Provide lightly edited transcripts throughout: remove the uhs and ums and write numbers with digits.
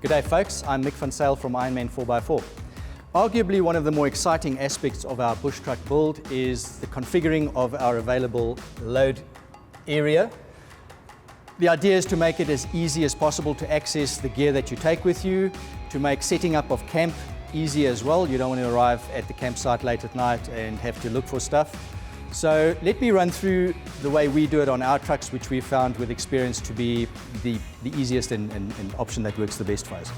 G'day folks, I'm Mick van Zyl from Ironman 4x4. Arguably one of the more exciting aspects of our bush truck build is the configuring of our available load area. The idea is to make it as easy as possible to access the gear that you take with you, to make setting up of camp easy as well. You don't want to arrive at the campsite late at night and have to look for stuff. So let me run through the way we do it on our trucks, which we found with experience to be the easiest and option that works the best for us.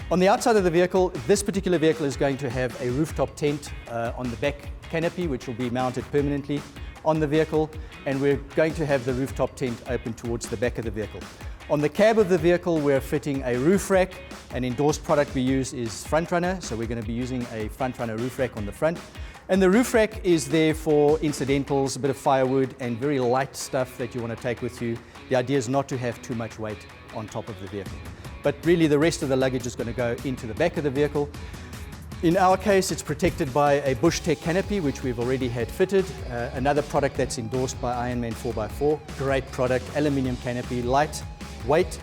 On the outside of the vehicle, this particular vehicle is going to have a rooftop tent on the back canopy, which will be mounted permanently on the vehicle, and we're going to have the rooftop tent open towards the back of the vehicle. On the cab of the vehicle, we're fitting a roof rack. An endorsed product we use is Frontrunner, so we're going to be using a Frontrunner roof rack on the front. And the roof rack is there for incidentals, a bit of firewood and very light stuff that you want to take with you. The idea is not to have too much weight on top of the vehicle. But really the rest of the luggage is going to go into the back of the vehicle. In our case, it's protected by a Bushtech Canopy, which we've already had fitted. Another product that's endorsed by Ironman 4x4. Great product, aluminium canopy, light, weight,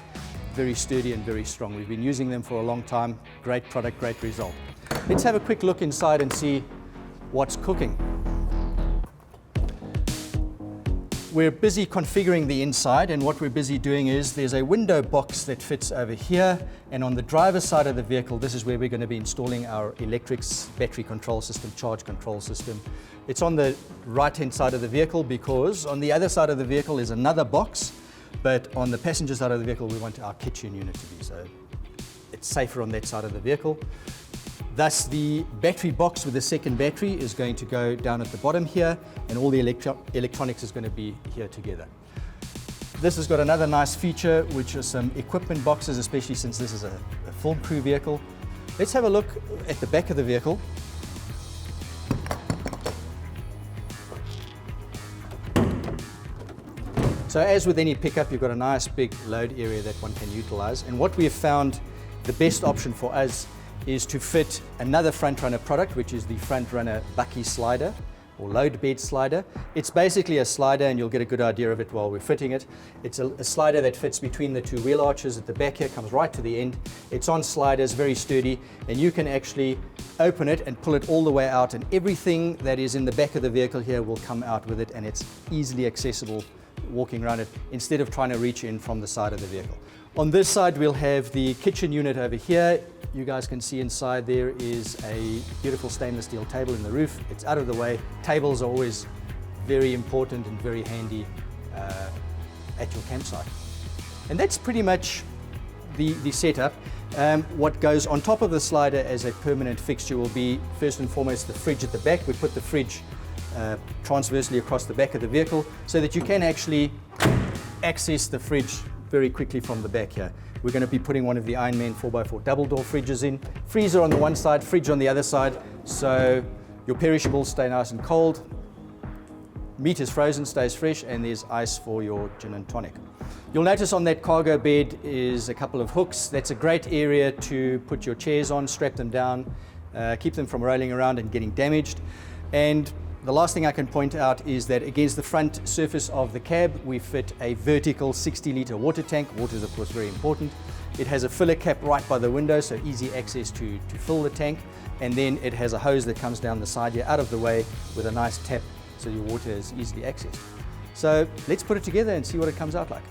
very sturdy and very strong. We've been using them for a long time. Great product, great result. Let's have a quick look inside and see what's cooking. We're busy configuring the inside, and what we're busy doing is there's a window box that fits over here, and on the driver's side of the vehicle, this is where we're going to be installing our electrics, battery control system, charge control system. It's on the right-hand side of the vehicle because on the other side of the vehicle is another box, but on the passenger side of the vehicle we want our kitchen unit to be, so it's safer on that side of the vehicle. Thus, the battery box with the second battery is going to go down at the bottom here, and all the electronics is going to be here together. This has got another nice feature, which is some equipment boxes, especially since this is a film crew vehicle. Let's have a look at the back of the vehicle. So as with any pickup, you've got a nice big load area that one can utilize, and what we have found the best option for us is to fit another Frontrunner product, which is the Frontrunner Bucky slider or load bed slider. It's basically a slider, and you'll get a good idea of it while we're fitting it. It's a slider that fits between the two wheel arches at the back here, comes right to the end. It's on sliders, very sturdy, and you can actually open it and pull it all the way out, and everything that is in the back of the vehicle here will come out with it, and it's easily accessible walking around it instead of trying to reach in from the side of the vehicle. On this side, we'll have the kitchen unit over here. You guys can see inside there is a beautiful stainless steel table in the roof. It's out of the way. Tables are always very important and very handy at your campsite. And that's pretty much the setup. What goes on top of the slider as a permanent fixture will be, first and foremost, the fridge at the back. We put the fridge transversely across the back of the vehicle so that you can actually access the fridge very quickly from the back here. We're going to be putting one of the Ironman 4x4 double door fridges in. Freezer on the one side, fridge on the other side, so your perishables stay nice and cold. Meat is frozen, stays fresh, and there's ice for your gin and tonic. You'll notice on that cargo bed is a couple of hooks. That's a great area to put your chairs on, strap them down, keep them from rolling around and getting damaged. And the last thing I can point out is that against the front surface of the cab, we fit a vertical 60-litre water tank. Water is, of course, very important. It has a filler cap right by the window, so easy access to fill the tank. And then it has a hose that comes down the side here, out of the way, with a nice tap, so your water is easily accessed. So let's put it together and see what it comes out like.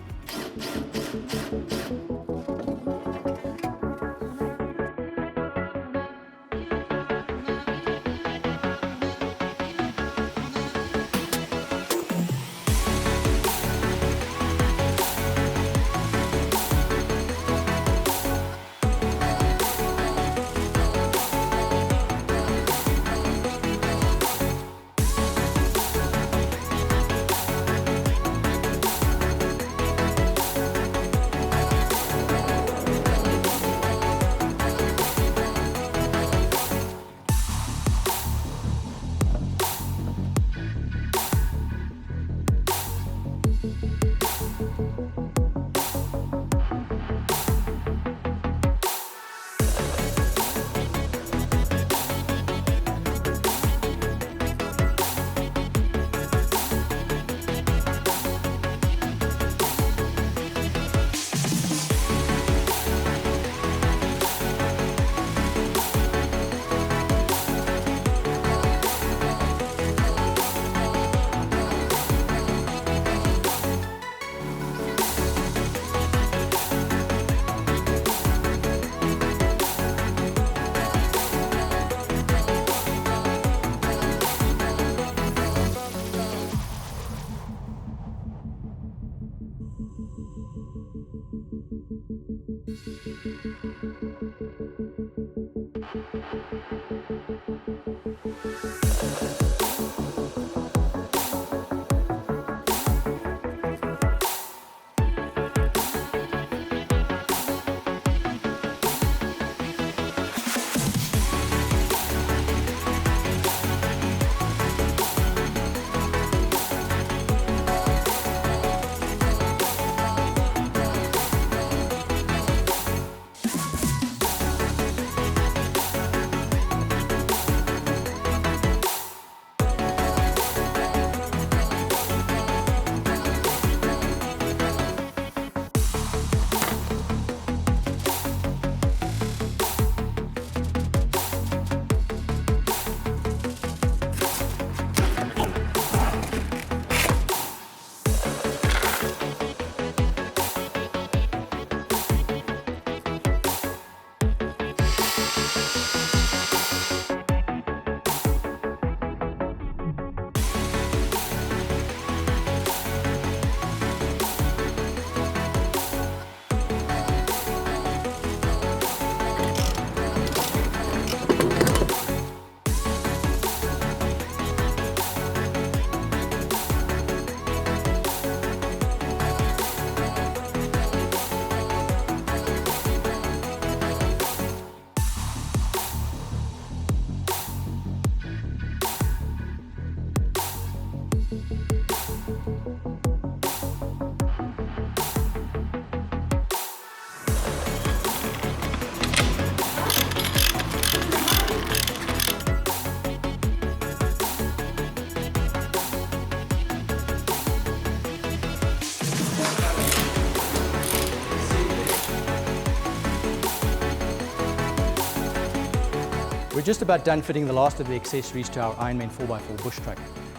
We're just about done fitting the last of the accessories to our Ironman 4x4 bush truck.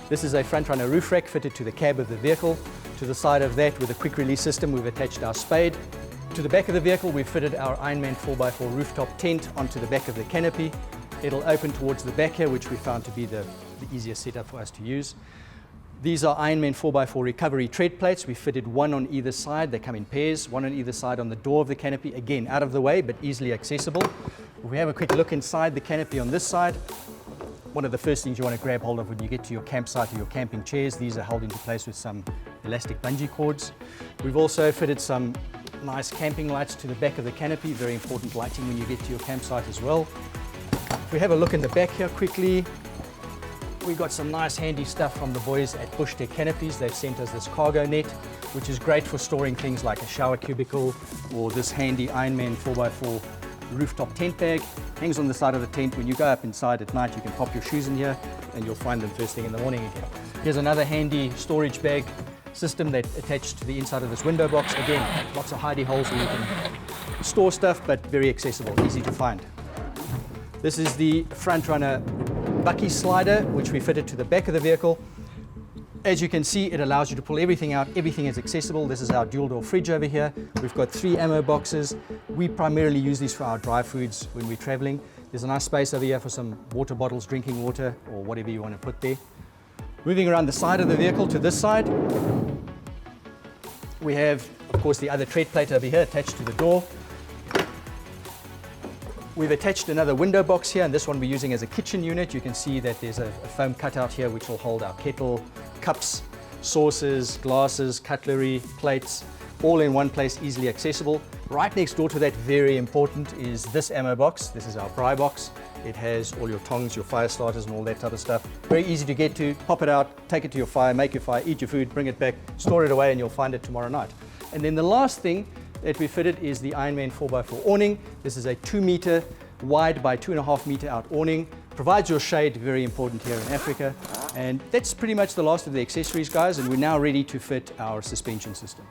This is a Frontrunner Roofrack fitted to the cab of the vehicle. To the side of that, with a quick release system, we've attached our spade. To the back of the vehicle, we've fitted our Ironman 4x4 rooftop tent onto the back of the canopy. It'll open towards the back here, which we found to be the easiest setup for us to use. These are Ironman 4x4 recovery tread plates. We fitted one on either side. They come in pairs, one on either side on the door of the canopy. Again, out of the way, but easily accessible. If we have a quick look inside the canopy on this side, one of the first things you want to grab hold of when you get to your campsite or your camping chairs, these are held into place with some elastic bungee cords. We've also fitted some nice camping lights to the back of the canopy, very important lighting when you get to your campsite as well. If we have a look in the back here quickly, we've got some nice handy stuff from the boys at Bushtech Canopies. They've sent us this cargo net, which is great for storing things like a shower cubicle or this handy Ironman 4x4 rooftop tent bag. Hangs on the side of the tent. When you go up inside at night, you can pop your shoes in here and you'll find them first thing in the morning again. Here's another handy storage bag system that attached to the inside of this window box. Again, lots of hidey holes where you can store stuff, but very accessible, easy to find. This is the Frontrunner bucky slider, which we fitted to the back of the vehicle. As you can see, it allows you to pull everything out. Everything is accessible. This is our dual door fridge over here. We've got 3 ammo boxes. We primarily use these for our dry foods when we're traveling. There's a nice space over here for some water bottles, drinking water, or whatever you want to put there. Moving around the side of the vehicle to this side, we have, of course, the other tread plate over here attached to the door. We've attached another window box here, and this one we're using as a kitchen unit. You can see that there's a foam cutout here which will hold our kettle, cups, saucers, glasses, cutlery, plates, all in one place, easily accessible. Right next door to that, very important, is this ammo box. This is our pry box. It has all your tongs, your fire starters and all that type of stuff. Very easy to get to. Pop it out, take it to your fire, make your fire, eat your food, bring it back, store it away, and you'll find it tomorrow night. And then the last thing that we fitted is the Ironman 4x4 awning. This is a 2 meter wide by 2.5 meter out awning. Provides your shade, very important here in Africa. And that's pretty much the last of the accessories, guys, and we're now ready to fit our suspension system.